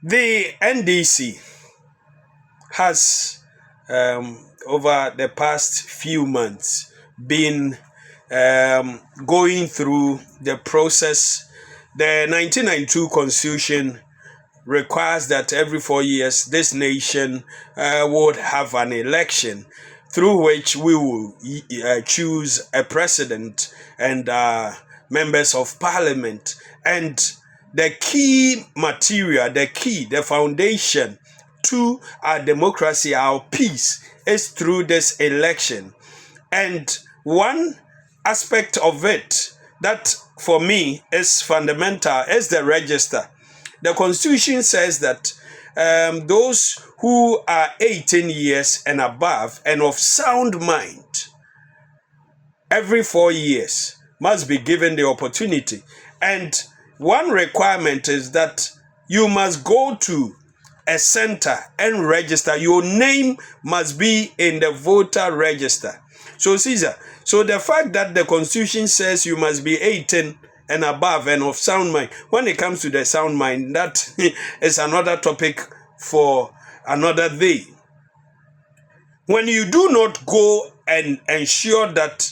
The NDC has, over the past few months, been going through the process. The 1992 Constitution requires that every 4 years this nation would have an election through which we will choose a president and members of parliament. And the key material, the foundation to our democracy, our peace, is through this election. And one aspect of it that for me is fundamental is the register. The Constitution says that those who are 18 years and above and of sound mind, every 4 years must be given the opportunity. And one requirement is that you must go to a center and register. Your name must be in the voter register. So, Caesar, so the fact that the Constitution says you must be 18 and above and of sound mind, when it comes to the sound mind, that is another topic for another day. When you do not go and ensure that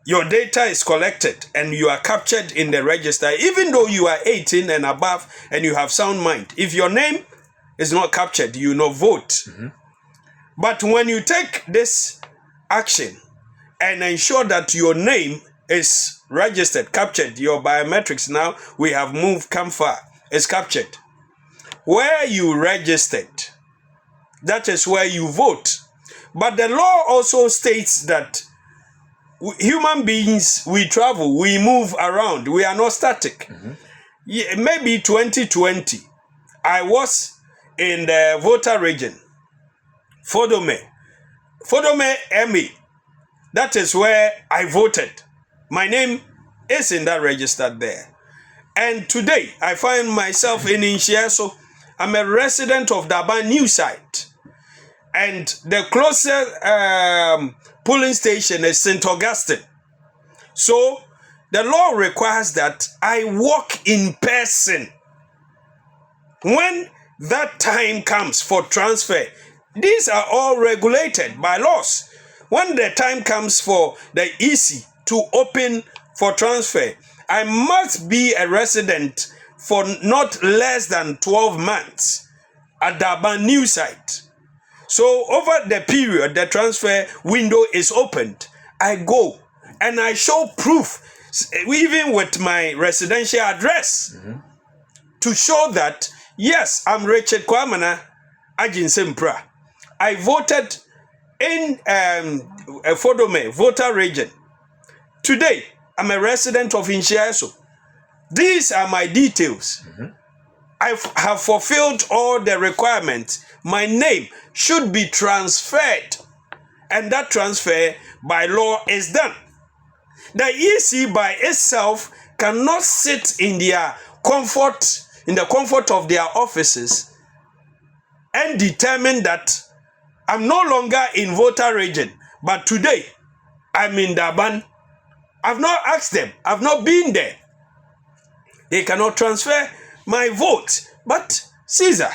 your data is collected and you are captured in the register, even though you are 18 and above and you have sound mind, if your name is not captured, you will not vote. Mm-hmm. But when you take this action and ensure that your name is registered, captured, your biometrics, now we have come far, is captured. Where you registered, that is where you vote. But the law also states that human beings, we travel, we move around, we are not static. Mm-hmm. Yeah, maybe 2020, I was in the voter region, Fodome MA. That is where I voted. My name is in that register there. And today, I find myself in Inchieso. I'm a resident of Daban New Site. And the closest polling station is St. Augustine. So, the law requires that I walk in person. When that time comes for transfer, these are all regulated by laws. When the time comes for the EC to open for transfer, I must be a resident for not less than 12 months at the Daban New Site. So over the period the transfer window is opened, I go and I show proof, even with my residential address, mm-hmm. to show that, yes, I'm Richard Kwamana Ajinsempra. I voted in a Fodome voter region. Today, I'm a resident of Inchieso. These are my details. Mm-hmm. I have fulfilled all the requirements. My name should be transferred, and that transfer by law is done. The EC by itself cannot sit in their comfort, in the comfort of their offices, and determine that I'm no longer in voter region, but today I'm in Daban. I've not asked them. I've not been there. They cannot transfer my vote. But Caesar,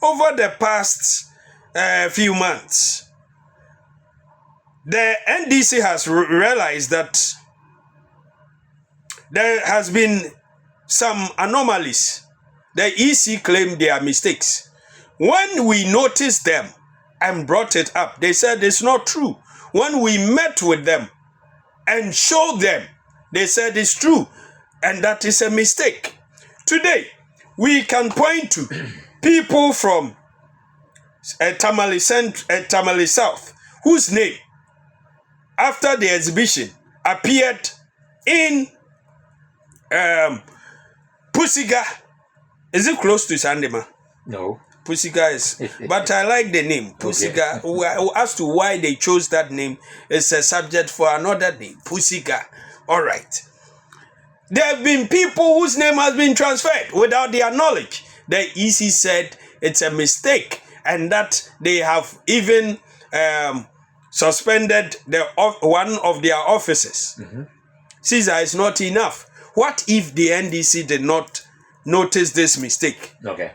over the past few months, the NDC has realized that there has been some anomalies. The EC claimed their mistakes. When we noticed them and brought it up, they said it's not true. When we met with them and showed them, they said it's true, and that is a mistake. Today, we can point to people from Tamale South, whose name, after the exhibition, appeared in Pusiga. Is it close to Sandema? No. Pusiga is, but I like the name, Pusiga. Okay. As to why they chose that name is a subject for another day, Pusiga. All right. There have been people whose name has been transferred without their knowledge. The EC said it's a mistake and that they have even suspended one of their officers. Mm-hmm. Caesar, is not enough. What if the NDC did not notice this mistake? Okay.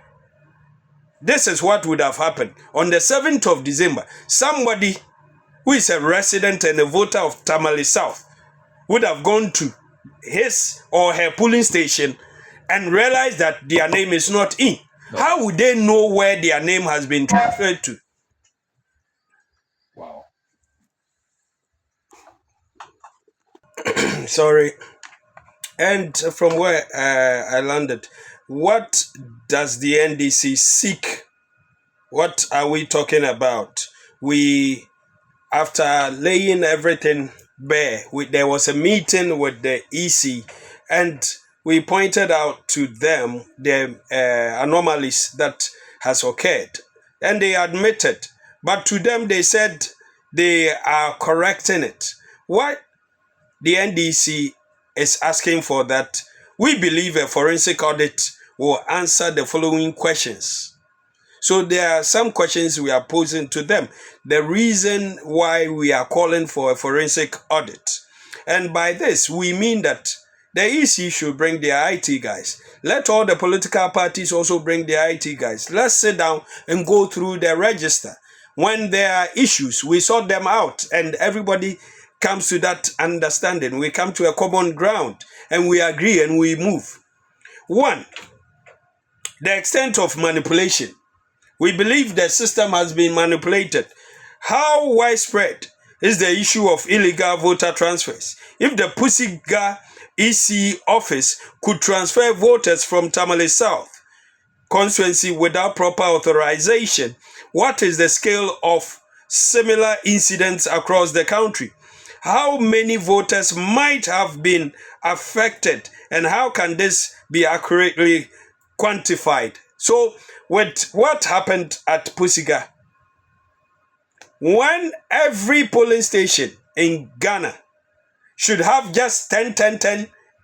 this is what would have happened. On the 7th of December, somebody who is a resident and a voter of Tamale South would have gone to his or her polling station and realized that their name is not in. No. How would they know where their name has been transferred to? Wow. Sorry. And from where I landed, what does the NDC seek? What are we talking about? After laying everything bare, there was a meeting with the EC, and we pointed out to them the anomalies that has occurred, and they admitted. But to them, they said they are correcting it. What the NDC is asking for that, we believe a forensic audit will answer the following questions. So there are some questions we are posing to them. The reason why we are calling for a forensic audit. And by this, we mean that the EC should bring their IT guys. Let all the political parties also bring their IT guys. Let's sit down and go through the register. When there are issues, we sort them out, and everybody comes to that understanding. We come to a common ground and we agree and we move. One, the extent of manipulation. We believe the system has been manipulated. How widespread is the issue of illegal voter transfers? If the Pusiga EC office could transfer voters from Tamale South constituency without proper authorization, what is the scale of similar incidents across the country? How many voters might have been affected, and how can this be accurately quantified? So, with what happened at Pusiga, when every polling station in Ghana should have just 10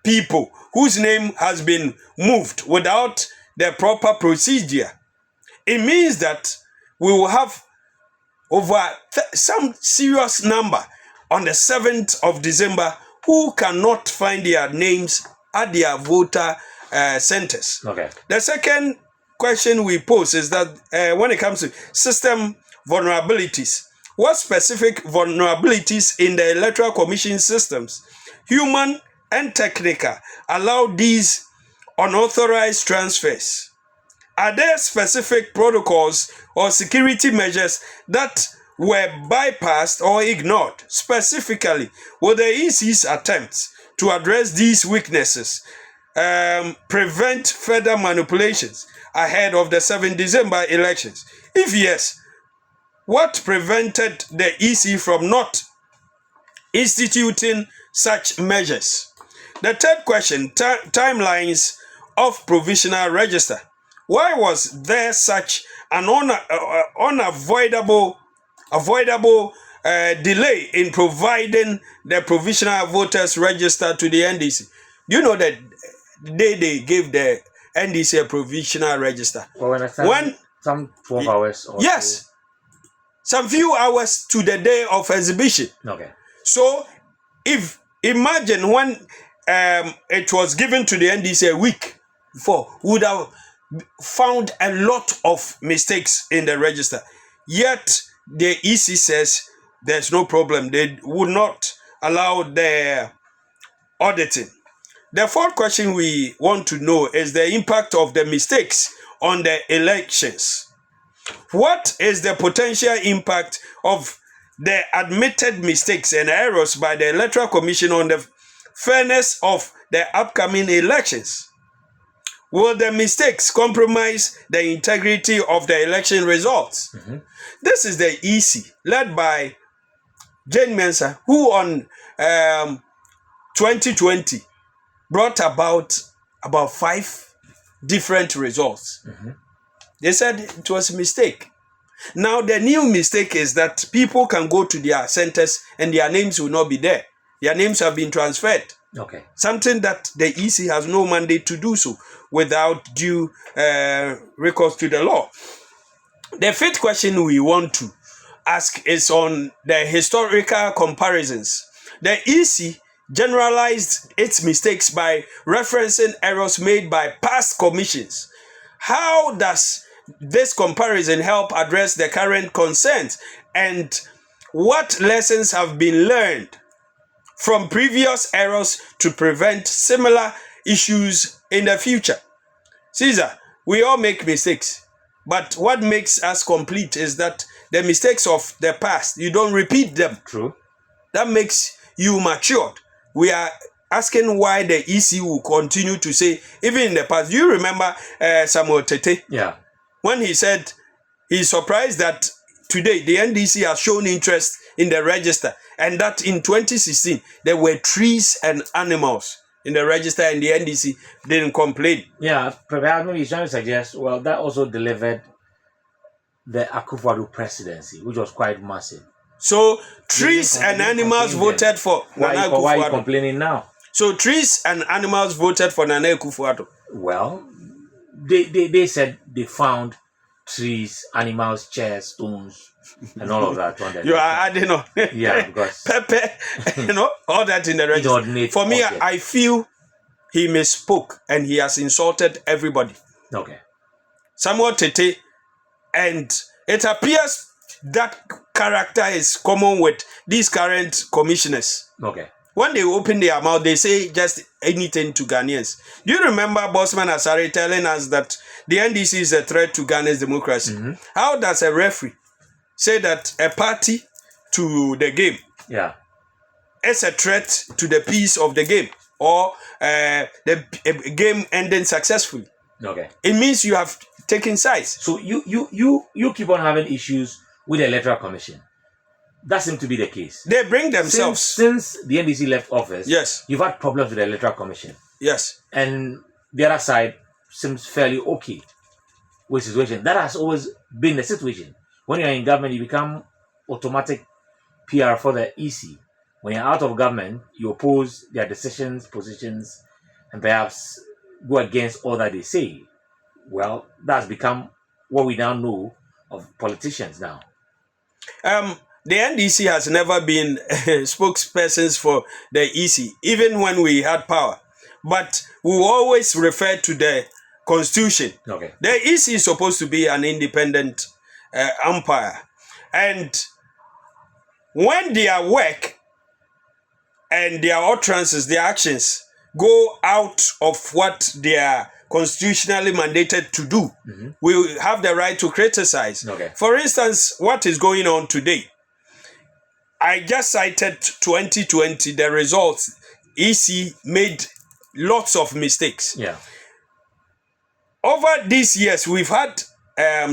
people whose name has been moved without the proper procedure, it means that we will have over some serious number on the 7th of December who cannot find their names at their voter centers. Okay. The second question we pose is that when it comes to system vulnerabilities, what specific vulnerabilities in the Electoral Commission systems, human and technical, allow these unauthorized transfers? Are there specific protocols or security measures that were bypassed or ignored? Specifically, will the EC's attempts to address these weaknesses prevent further manipulations ahead of the 7th December elections? If yes, what prevented the EC from not instituting such measures? The third question, timelines of provisional register. Why was there such an unavoidable delay in providing the provisional voters register to the NDC? Do you know that they gave the NDC a provisional register? Some 12 hours or yes, some few hours to the day of exhibition. Okay. So if imagine when it was given to the NDC a week before, would have found a lot of mistakes in the register. Yet the EC says there's no problem. They would not allow the auditing. The fourth question we want to know is the impact of the mistakes on the elections. What is the potential impact of the admitted mistakes and errors by the Electoral Commission on the fairness of the upcoming elections? Will the mistakes compromise the integrity of the election results? Mm-hmm. This is the EC, led by Jane Mensah, who on 2020 brought about 5 different results. Mm-hmm. They said it was a mistake. Now, the new mistake is that people can go to their centers and their names will not be there. Their names have been transferred. Okay. Something that the EC has no mandate to do so without due recourse to the law. The fifth question we want to ask is on the historical comparisons. The EC generalized its mistakes by referencing errors made by past commissions. How does this comparison help address the current concerns and what lessons have been learned from previous errors to prevent similar issues in the future. Caesar, we all make mistakes, but what makes us complete is that the mistakes of the past, you don't repeat them. True. That makes you matured. We are asking why the EC will continue to say, even in the past, you remember Samuel Tete? Yeah. When he said he's surprised that today the NDC has shown interest in the register and that in 2016 there were trees and animals in the register and the NDC didn't complain. Yeah, perhaps maybe he's trying to suggest, well, that also delivered the Akufo-Addo presidency, which was quite massive. So trees and animals voted for Nana Akufo-Addo. Why are you complaining now? So trees and animals voted for Nana Akufo-Addo. Well, they said they found trees, animals, chairs, stones, and all of that. You are adding on. Yeah, because pepper, all that in the register. For me, I feel he misspoke and he has insulted everybody. Okay. Samuel Tete, and it appears that character is common with these current commissioners. Okay. When they open their mouth, they say just anything to Ghanaians. Do you remember Bosman Asare telling us that the NDC is a threat to Ghana's democracy? Mm-hmm. How does a referee say that a party to the game is a threat to the peace of the game or the game ending successfully? Okay. It means you have taken sides. So you keep on having issues with the Electoral Commission. That seems to be the case. They bring themselves. Since the NDC left office, yes, you've had problems with the Electoral Commission. Yes. And the other side seems fairly okay with the situation. That has always been the situation. When you're in government, you become automatic PR for the EC. When you're out of government, you oppose their decisions, positions, and perhaps go against all that they say. Well, that's become what we now know of politicians now. The NDC has never been spokespersons for the EC, even when we had power. But we always refer to the Constitution. Okay. The EC is supposed to be an independent umpire. And when their work and their utterances, their actions, go out of what they are constitutionally mandated to do, mm-hmm, we have the right to criticize. Okay. For instance, what is going on today? I just cited 2020, the results. EC made lots of mistakes. Yeah. Over these years, we've had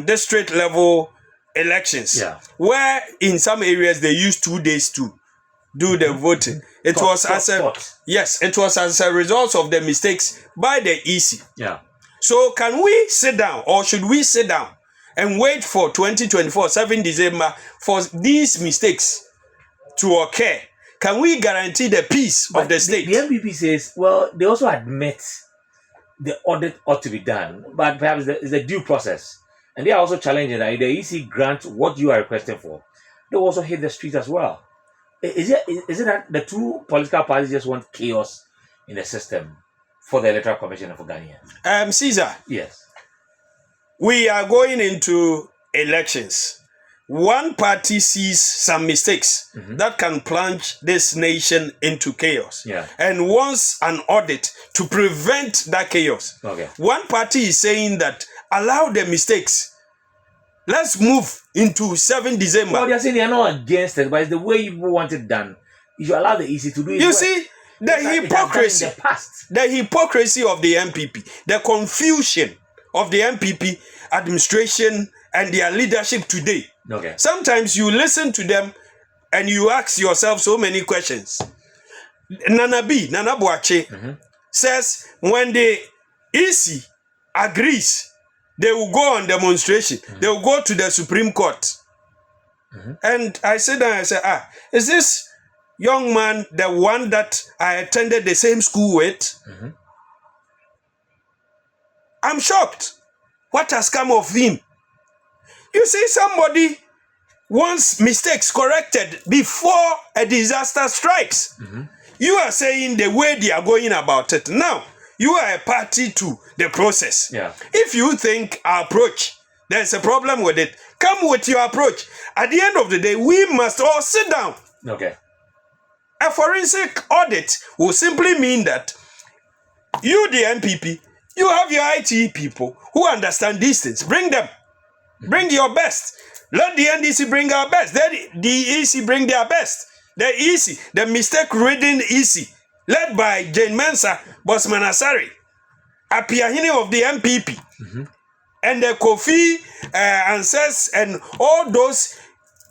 district level elections, where in some areas they used 2 days to do the voting. It was as a result of the mistakes by the EC. Yeah. So can we sit down, or should we sit down and wait for 2024, 7 December, for these mistakes to occur? Can we guarantee the peace of the state? The MPP says, well, they also admit the audit ought to be done, but perhaps it's a due process. And they are also challenging that if the EC grants what you are requesting for, they will also hit the streets as well. Is it that the two political parties just want chaos in the system for the Electoral Commission and for Ghanaians? Caesar. Yes. We are going into elections. One party sees some mistakes, mm-hmm, that can plunge this nation into chaos, and wants an audit to prevent that chaos. Okay. One party is saying that allow the mistakes. Let's move into 7 December. Well, they're saying they're not against it, but it's the way you want it done. You should allow the EC to do it. You see, the hypocrisy, the hypocrisy of the MPP, the confusion of the MPP administration and their leadership today. Okay. Sometimes you listen to them and you ask yourself so many questions. Nana Boache, mm-hmm, says when the EC agrees, they will go on demonstration. Mm-hmm. They will go to the Supreme Court. Mm-hmm. And I sit down and I say, is this young man the one that I attended the same school with? Mm-hmm. I'm shocked. What has come of him? You see, somebody wants mistakes corrected before a disaster strikes. Mm-hmm. You are saying the way they are going about it. Now, you are a party to the process. Yeah. If you think our approach there's a problem with it. Come with your approach. At the end of the day, we must all sit down. Okay. A forensic audit will simply mean that you, the NPP, you have your IT people who understand these things. Bring them. Bring your best. Let the NDC bring our best. Let the EC bring their best. The EC, the mistake reading EC, led by Jane Mensah, Bosman Asari, Apiahini of the MPP, and the Kofi Ansers, and all those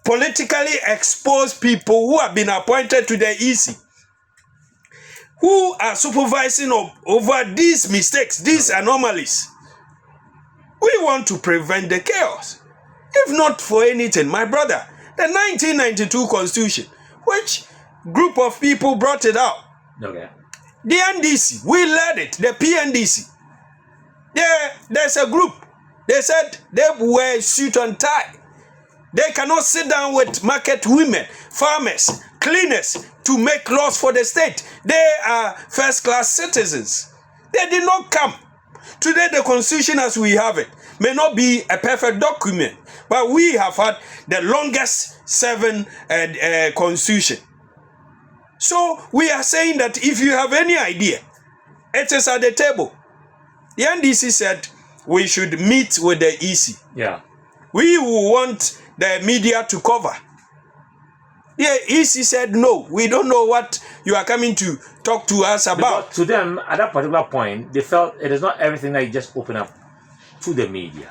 politically exposed people who have been appointed to the EC, who are supervising over these mistakes, these anomalies. We want to prevent the chaos. If not for anything, my brother, the 1992 Constitution, which group of people brought it out? Okay. The NDC, we led it, the PNDC. There's a group. They said they wear suit and tie. They cannot sit down with market women, farmers, cleaners to make laws for the state. They are first-class citizens. They did not come. Today, the Constitution as we have it may not be a perfect document, but we have had the longest serving Constitution. So we are saying that if you have any idea, it is at the table. The NDC said we should meet with the EC. Yeah. We will want the media to cover. Yeah, EC said no. We don't know what you are coming to talk to us about. Because to them, at that particular point, they felt it is not everything that you just open up to the media.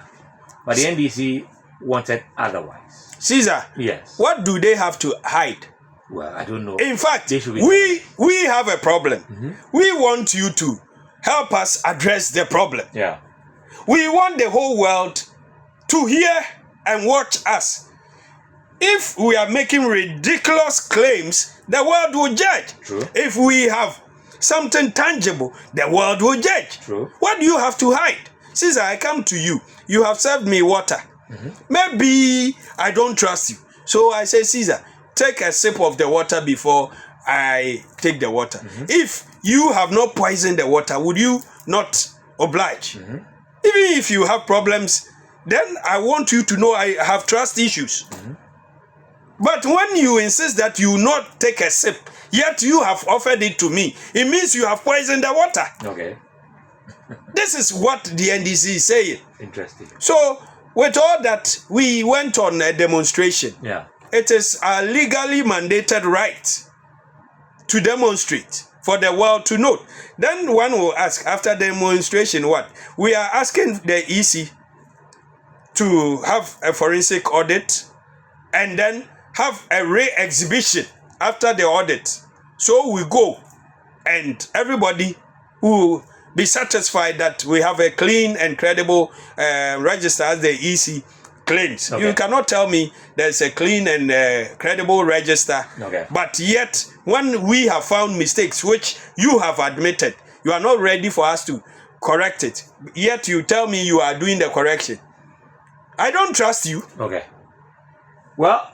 But the NDC wanted otherwise. Caesar, yes. What do they have to hide? Well, I don't know. In fact, we have a problem. We want you to help us address the problem. Yeah. We want the whole world to hear and watch us. If we are making ridiculous claims, the world will judge. True. If we have something tangible, the world will judge. True. What do you have to hide? Caesar, I come to you. You have served me water. Maybe I don't trust you. So I say, Caesar, take a sip of the water before I take the water. If you have not poisoned the water, would you not oblige? Even if you have problems, then I want you to know I have trust issues. But when you insist that you not take a sip, yet you have offered it to me, it means you have poisoned the water. Okay. This is what the NDC is saying. Interesting. So, with all that, we went on a demonstration. Yeah. It is a legally mandated right to demonstrate for the world to know. Then one will ask, after demonstration, what? We are asking the EC to have a forensic audit and then have a re-exhibition after the audit. So we go and everybody will be satisfied that we have a clean and credible register as the EC claims. Okay. You cannot tell me there's a clean and credible register. Okay. But yet, when we have found mistakes, which you have admitted, you are not ready for us to correct it. Yet you tell me you are doing the correction. I don't trust you. Okay. Well,